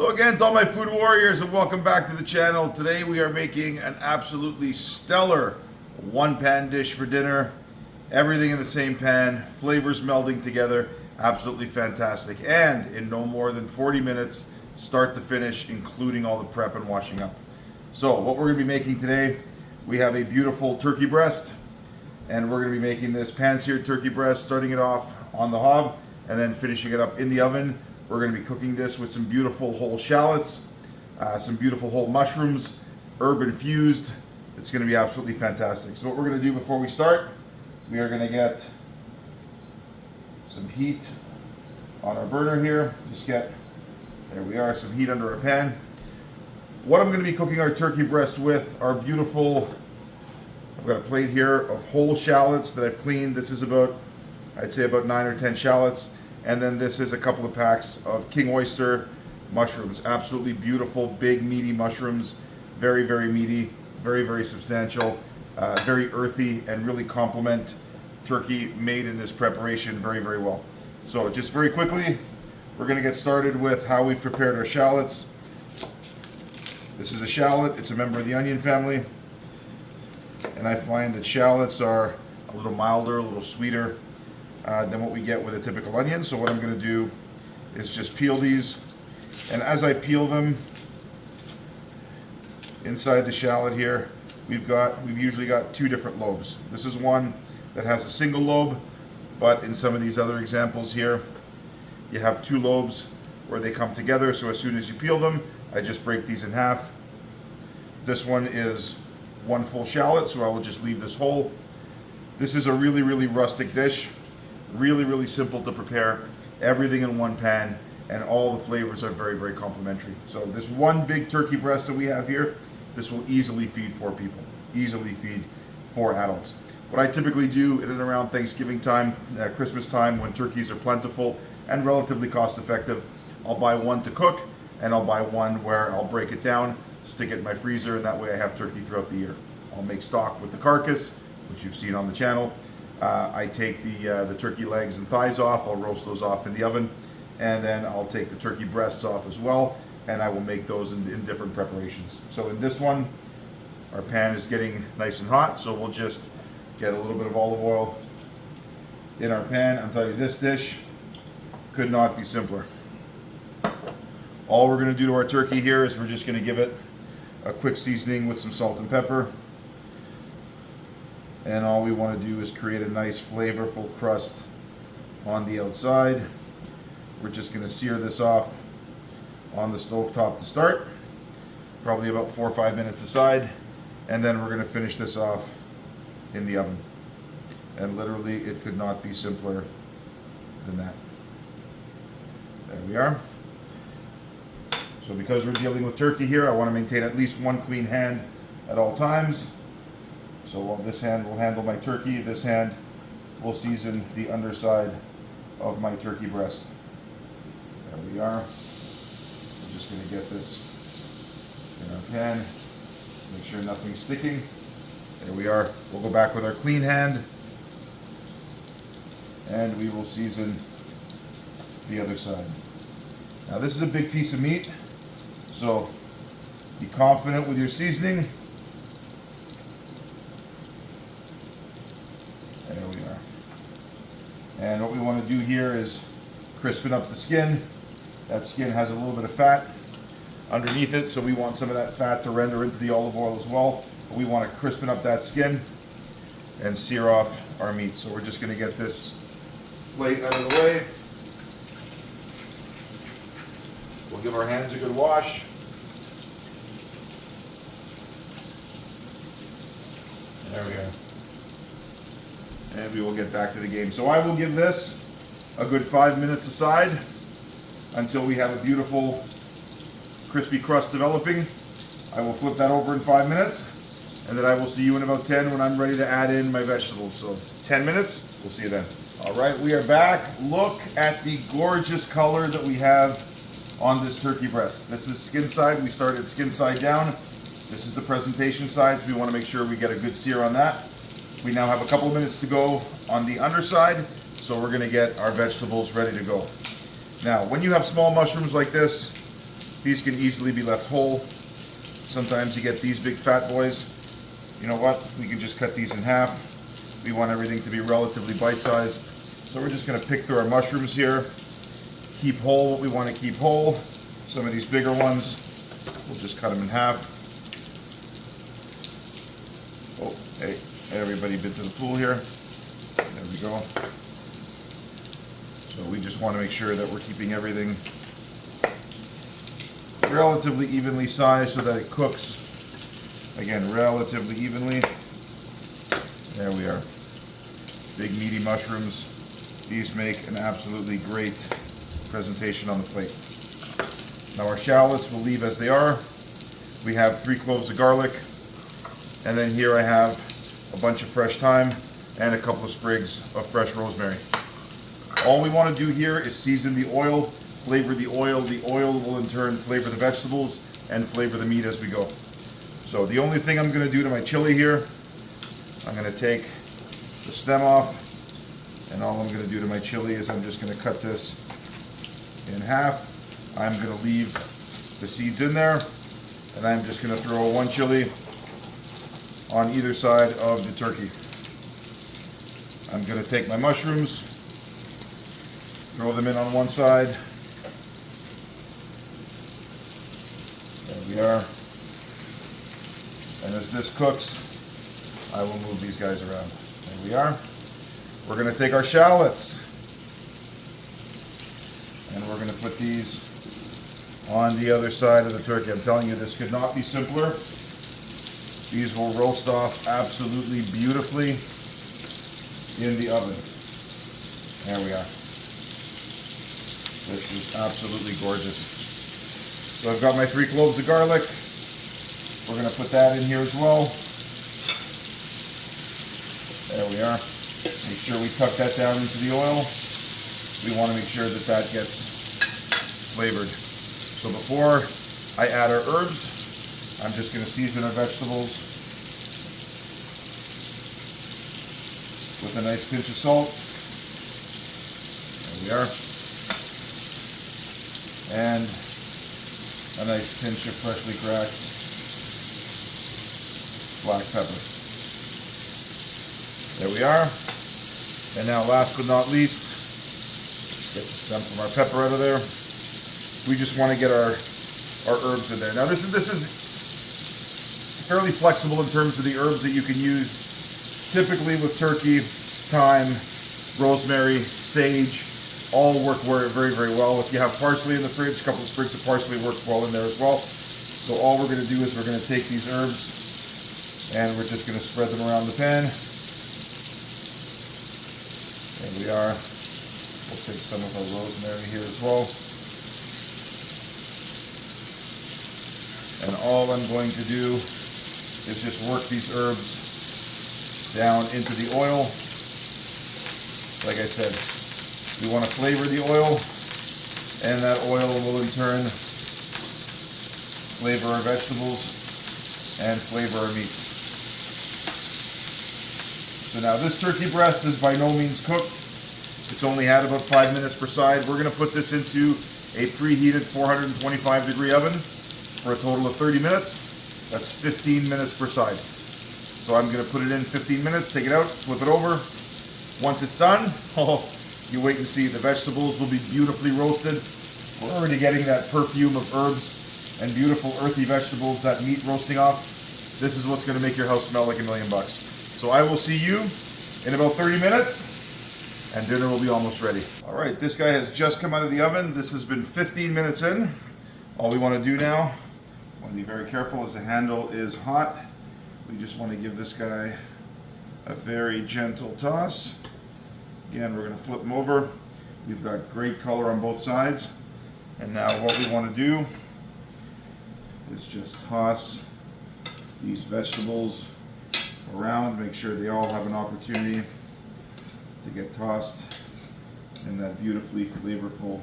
Hello again to all my food warriors and welcome back to the channel. Today we are making an absolutely stellar one pan dish for dinner. Everything in the same pan, flavors melding together, absolutely fantastic. And in no more than 40 minutes, start to finish, including all the prep and washing up. So what we're going to be making today, we have a beautiful turkey breast, and we're going to be making this pan-seared turkey breast, starting it off on the hob and then finishing it up in the oven. We're going to be cooking this with some beautiful whole shallots, some beautiful whole mushrooms, herb infused. It's going to be absolutely fantastic. So what we're going to do before we start, we are going to get some heat on our burner here. There we are, some heat under our pan. What I'm going to be cooking our turkey breast with are beautiful, I've got a plate here of whole shallots that I've cleaned. This is about, I'd say about 9 or 10 shallots. And then this is a couple of packs of king oyster mushrooms. Absolutely beautiful, big, meaty mushrooms. Very, very meaty, very, very substantial, very earthy, and really complement turkey made in this preparation very, very well. So just very quickly, we're going to get started with how we've prepared our shallots. This is a shallot. It's a member of the onion family. And I find that shallots are a little milder, a little sweeter than what we get with a typical onion. So what I'm going to do is just peel these, and as I peel them, inside the shallot here we've usually got two different lobes. This is one that has a single lobe, but in some of these other examples here you have two lobes where they come together. So as soon as you peel them, I just break these in half. This one is one full shallot, so I will just leave this whole. This is a really, really rustic dish. Really, really simple to prepare. Everything in one pan, and all the flavors are very, very complementary. So this one big turkey breast that we have here, this will easily feed 4 people. Easily feed 4 adults. What I typically do in and around Thanksgiving time, Christmas time, when turkeys are plentiful and relatively cost effective, I'll buy one to cook, and I'll buy one where I'll break it down, stick it in my freezer, and that way I have turkey throughout the year. I'll make stock with the carcass, which you've seen on the channel. I take the turkey legs and thighs off. I'll roast those off in the oven, and then I'll take the turkey breasts off as well, and I will make those in different preparations. So in this one, our pan is getting nice and hot, so we'll just get a little bit of olive oil in our pan. I'm telling you, this dish could not be simpler. All we're going to do to our turkey here is we're just going to give it a quick seasoning with some salt and pepper. And all we want to do is create a nice flavorful crust on the outside. We're just going to sear this off on the stovetop to start, probably about 4 or 5 minutes aside, and then we're going to finish this off in the oven. And literally, it could not be simpler than that. There we are. So because we're dealing with turkey here, I want to maintain at least one clean hand at all times. So while this hand will handle my turkey, this hand will season the underside of my turkey breast. There we are. I'm just going to get this in our pan, make sure nothing's sticking. There we are. We'll go back with our clean hand, and we will season the other side. Now this is a big piece of meat, so be confident with your seasoning. There we are. And what we want to do here is crispen up the skin. That skin has a little bit of fat underneath it, so we want some of that fat to render into the olive oil as well. But we want to crispen up that skin and sear off our meat. So we're just going to get this plate out of the way. We'll give our hands a good wash. There we are. And we will get back to the game. So I will give this a good 5 minutes aside until we have a beautiful crispy crust developing. I will flip that over in 5 minutes, and then I will see you in about 10 when I'm ready to add in my vegetables. So 10 minutes, we'll see you then. All right, we are back. Look at the gorgeous color that we have on this turkey breast. This is skin side. We started skin side down. This is the presentation side, so we want to make sure we get a good sear on that. We now have a couple of minutes to go on the underside, so we're going to get our vegetables ready to go. Now, when you have small mushrooms like this, These can easily be left whole. Sometimes you get these big fat boys. You know what? We can just cut these in half. We want everything to be relatively bite-sized. So we're just going to pick through our mushrooms here. Keep whole what we want to keep whole. Some of these bigger ones, we'll just cut them in half. Oh, hey, everybody been to the pool here. There we go. So we just want to make sure that we're keeping everything relatively evenly sized so that it cooks, again, relatively evenly. There we are. Big meaty mushrooms. These make an absolutely great presentation on the plate. Now our shallots we'll leave as they are. We have 3 cloves of garlic, and then here I have a bunch of fresh thyme and a couple of sprigs of fresh rosemary. All we want to do here is season the oil, flavor the oil. The oil will in turn flavor the vegetables and flavor the meat as we go. So the only thing I'm going to do to my chili here, I'm going to take the stem off, and all I'm going to do to my chili is I'm just going to cut this in half. I'm going to leave the seeds in there, and I'm just going to throw 1 chili on either side of the turkey. I'm going to take my mushrooms, throw them in on one side. There we are. And as this cooks, I will move these guys around. There we are. We're going to take our shallots, and we're going to put these on the other side of the turkey. I'm telling you, this could not be simpler. These will roast off absolutely beautifully in the oven. There we are. This is absolutely gorgeous. So I've got my 3 cloves of garlic. We're going to put that in here as well. There we are. Make sure we tuck that down into the oil. We want to make sure that that gets flavored. So before I add our herbs, I'm just going to season our vegetables with a nice pinch of salt. There we are. And a nice pinch of freshly cracked black pepper. There we are. And now last but not least, let's get the stem from our pepper out of there. We just want to get our herbs in there. Now this is fairly flexible in terms of the herbs that you can use. Typically with turkey, thyme, rosemary, sage, all work very, very well. If you have parsley in the fridge, a couple of sprigs of parsley works well in there as well. So all we're going to do is we're going to take these herbs and we're just going to spread them around the pan. There we are. We'll take some of our rosemary here as well. And all I'm going to do is just work these herbs down into the oil. Like I said, we want to flavor the oil, and that oil will in turn flavor our vegetables and flavor our meat. So now this turkey breast is by no means cooked. It's only had about 5 minutes per side. We're going to put this into a preheated 425 degree oven for a total of 30 minutes. That's 15 minutes per side. So I'm going to put it in 15 minutes, take it out, flip it over. Once it's done, you wait and see. The vegetables will be beautifully roasted. We're already getting that perfume of herbs and beautiful earthy vegetables, that meat roasting off. This is what's going to make your house smell like $1,000,000. So I will see you in about 30 minutes, and dinner will be almost ready. All right, this guy has just come out of the oven. This has been 15 minutes in. All we want to do now, want to be very careful as the handle is hot. We just want to give this guy a very gentle toss. Again, we're going to flip them over. We've got great color on both sides. And now what we want to do is just toss these vegetables around, make sure they all have an opportunity to get tossed in that beautifully flavorful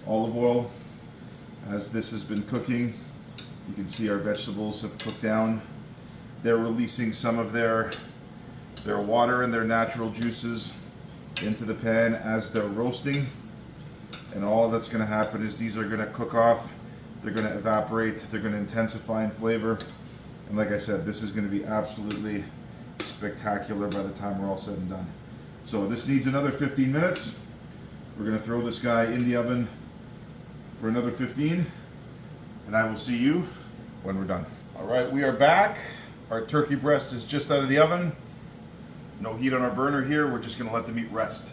olive oil. As this has been cooking, you can see our vegetables have cooked down. They're releasing some of their water and their natural juices into the pan as they're roasting. And all that's going to happen is these are going to cook off they're going to evaporate, they're going to intensify in flavor. And like I said, this is going to be absolutely spectacular by the time we're all said and done. So this needs another 15 minutes. We're going to throw this guy in the oven for another 15, and I will see you when we're done. All right, we are back. Our turkey breast is just out of the oven. No heat on our burner here. We're just going to let the meat rest.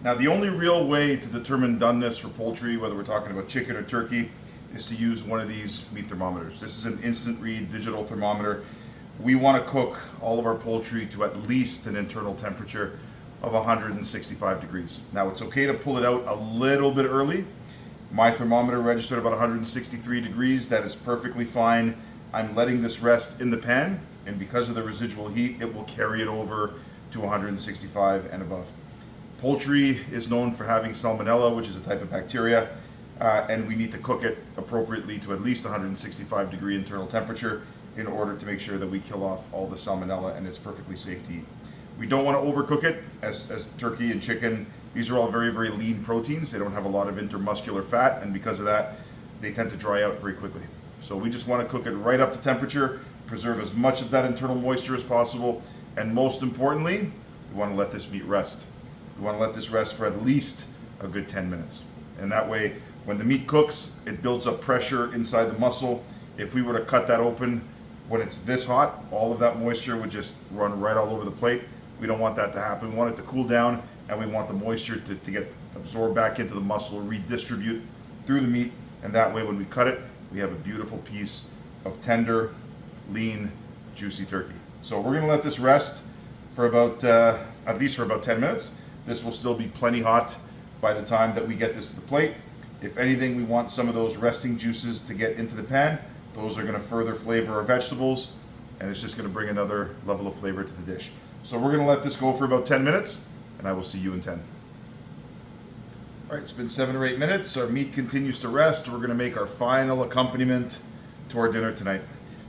Now, the only real way to determine doneness for poultry, whether we're talking about chicken or turkey, is to use one of these meat thermometers. This is an instant read digital thermometer. We want to cook all of our poultry to at least an internal temperature of 165 degrees. Now, it's okay to pull it out a little bit early. My thermometer registered about 163 degrees. That is perfectly fine. I'm letting this rest in the pan, and because of the residual heat, it will carry it over to 165 and above. Poultry is known for having salmonella, which is a type of bacteria, and we need to cook it appropriately to at least 165 degree internal temperature in order to make sure that we kill off all the salmonella and it's perfectly safe to eat. We don't want to overcook it, as turkey and chicken. These are all very, very lean proteins. They don't have a lot of intermuscular fat, and because of that, they tend to dry out very quickly. So we just want to cook it right up to temperature, preserve as much of that internal moisture as possible, and most importantly, we want to let this meat rest. We want to let this rest for at least a good 10 minutes. And that way, when the meat cooks, it builds up pressure inside the muscle. If we were to cut that open when it's this hot, all of that moisture would just run right all over the plate. We don't want that to happen. We want it to cool down, and we want the moisture to get absorbed back into the muscle, redistribute through the meat, and that way when we cut it, we have a beautiful piece of tender, lean, juicy turkey. So we're gonna let this rest for about, at least for about 10 minutes. This will still be plenty hot by the time that we get this to the plate. If anything, we want some of those resting juices to get into the pan. Those are gonna further flavor our vegetables, and it's just gonna bring another level of flavor to the dish. So we're gonna let this go for about 10 minutes, and I will see you in 10. All right, it's been 7 or 8 minutes. Our meat continues to rest. We're gonna make our final accompaniment to our dinner tonight.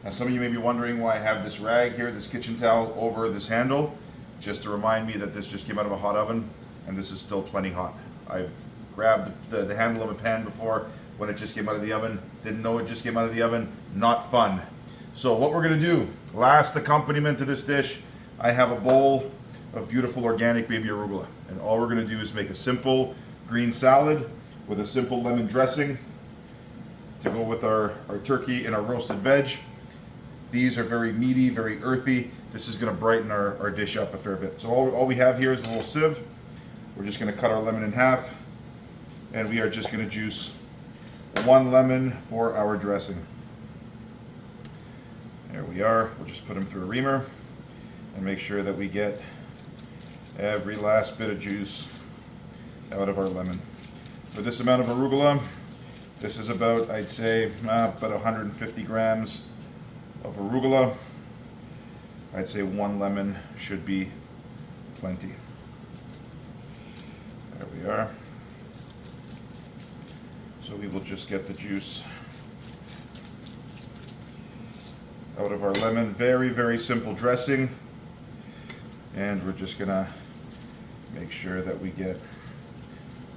Now, some of you may be wondering why I have this rag here, this kitchen towel over this handle, just to remind me that this just came out of a hot oven, and this is still plenty hot. I've grabbed the handle of a pan before when it just came out of the oven. Didn't know it just came out of the oven. Not fun. So what we're gonna do, last accompaniment to this dish, I have a bowl of beautiful organic baby arugula. And all we're gonna do is make a simple green salad with a simple lemon dressing to go with our turkey and our roasted veg. These are very meaty, very earthy. This is gonna brighten our dish up a fair bit. So all we have here is a little sieve. We're just gonna cut our lemon in half, and we are just gonna juice 1 lemon for our dressing. There we are. We'll just put them through a reamer and make sure that we get every last bit of juice out of our lemon. For this amount of arugula, this is about, I'd say, about 150 grams of arugula. I'd say 1 lemon should be plenty. There we are. So we will just get the juice out of our lemon. Very, very simple dressing. And we're just gonna make sure that we get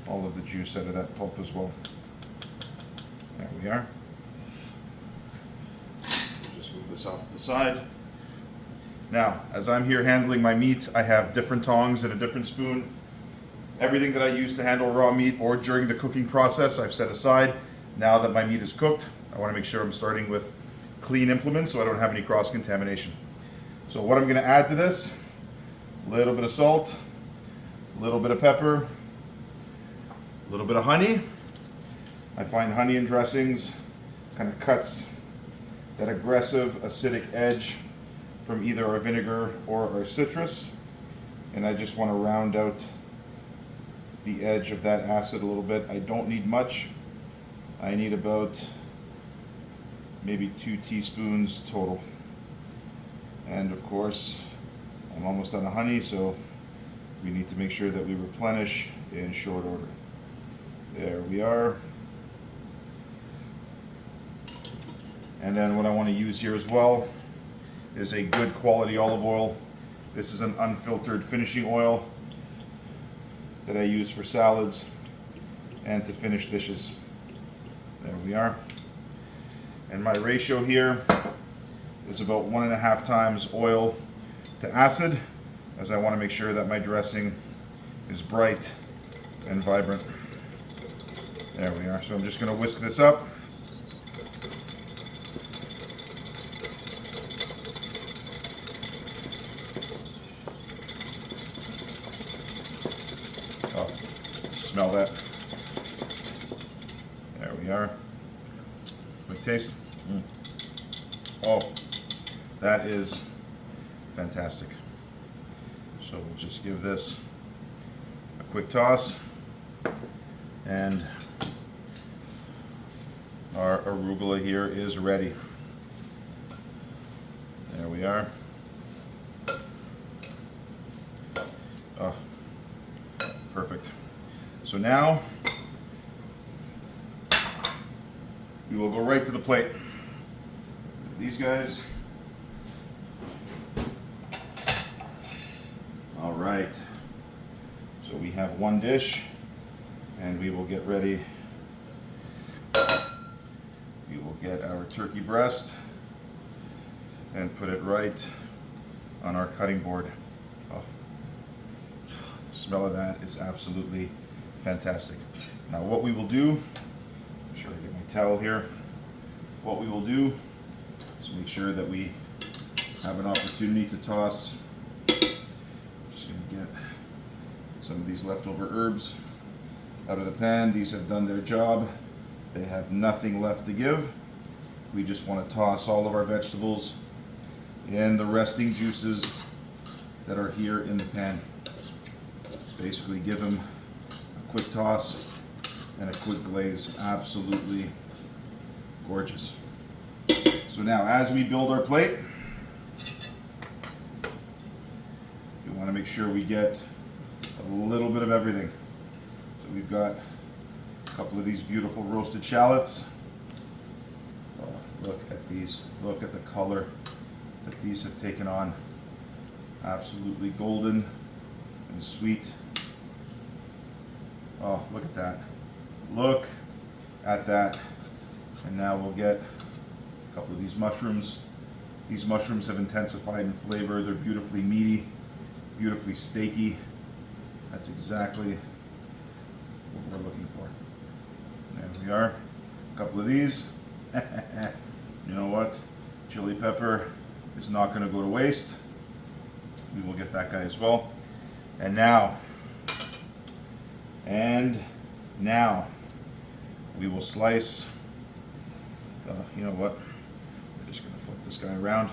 all of the juice out of that pulp as well. There we are. Just move this off to the side. Now, as I'm here handling my meat, I have different tongs and a different spoon. Everything that I use to handle raw meat or during the cooking process, I've set aside. Now that my meat is cooked, I want to make sure I'm starting with clean implements so I don't have any cross-contamination. So what I'm going to add to this, a little bit of salt, a little bit of pepper, a little bit of honey. I find honey in dressings kind of cuts that aggressive acidic edge from either our vinegar or our citrus, and I just want to round out the edge of that acid a little bit. I don't need much. I need about maybe 2 teaspoons total. And of course, I'm almost out of honey, so we need to make sure that we replenish in short order. There we are. And then what I want to use here as well is a good quality olive oil. This is an unfiltered finishing oil that I use for salads and to finish dishes. There we are. And my ratio here is about 1.5 times oil to acid, as I want to make sure that my dressing is bright and vibrant. There we are. So I'm just going to whisk this up. Oh, smell that. There we are. Quick taste. Oh, that is fantastic. So we'll just give this a quick toss, and our arugula here is ready. There we are. Oh, perfect. So now we will go right to the plate. These guys. All right. So we have one dish, and we will get ready. We will get our turkey breast and put it right on our cutting board. Oh, the smell of that is absolutely fantastic. Now what we will do, I'm sure I get my towel here. What we will do is make sure that we have an opportunity to toss. I'm just going to get some of these leftover herbs out of the pan. These have done their job. They have nothing left to give. We just want to toss all of our vegetables and the resting juices that are here in the pan. Basically give them a quick toss and a quick glaze. Absolutely gorgeous. So now as we build our plate, we want to make sure we get a little bit of everything. So we've got a couple of these beautiful roasted shallots. Oh, look at these. Look at the color that these have taken on. Absolutely golden and sweet. Oh, look at that. Look at that. And now we'll get a couple of these mushrooms. These mushrooms have intensified in flavor. They're beautifully meaty, beautifully steaky. That's exactly what we're looking for. There we are. A couple of these. You know what? Chili pepper is not going to go to waste. We will get that guy as well. And now we will slice. You know what? We're just going to flip this guy around,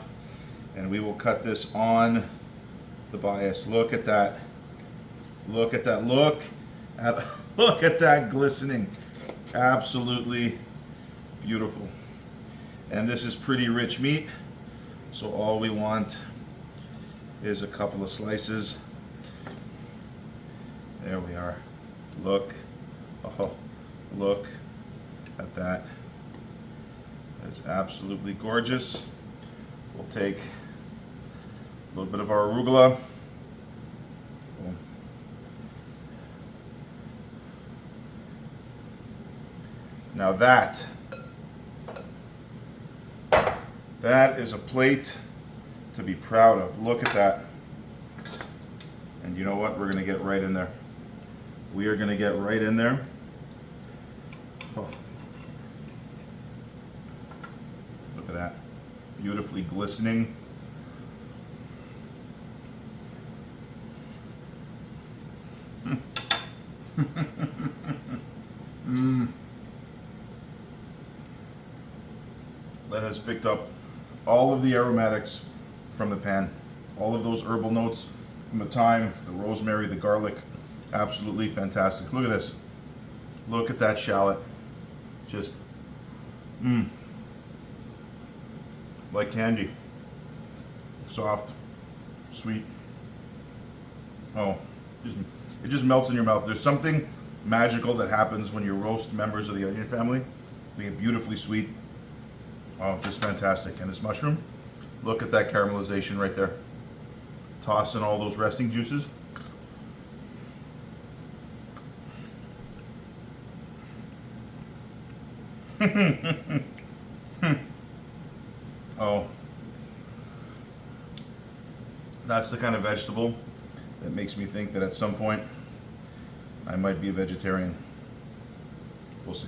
and we will cut this on the bias. Look at that. Look at that. Look at that glistening. Absolutely beautiful. And this is pretty rich meat, so all we want is a couple of slices. There we are. Look. Oh, look at that. That's absolutely gorgeous. We'll take a little bit of our arugula. Boom. Now that is a plate to be proud of. Look at that. And you know what? We're going to get right in there. We are going to get right in there. Oh. Look at that. Beautifully glistening. That has picked up all of the aromatics from the pan. All of those herbal notes from the thyme, the rosemary, the garlic. Absolutely fantastic. Look at this. Look at that shallot. Just, like candy. Soft, sweet. Oh, it just melts in your mouth. There's something magical that happens when you roast members of the onion family. They get beautifully sweet. Oh, just fantastic. And this mushroom, look at that caramelization right there. Toss in all those resting juices. Oh, that's the kind of vegetable that makes me think that at some point I might be a vegetarian. We'll see.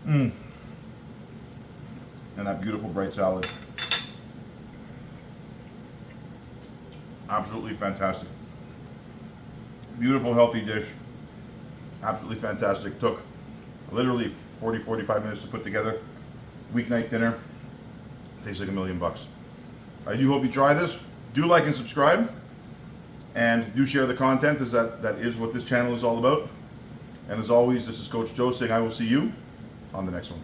And that beautiful bright salad. Absolutely fantastic. Beautiful, healthy dish. Absolutely fantastic. Took literally 40-45 minutes to put together. Weeknight dinner. Tastes like $1,000,000. I do hope you try this. Do like and subscribe. And do share the content, as that is what this channel is all about. And as always, this is Coach Joe saying I will see you on the next one.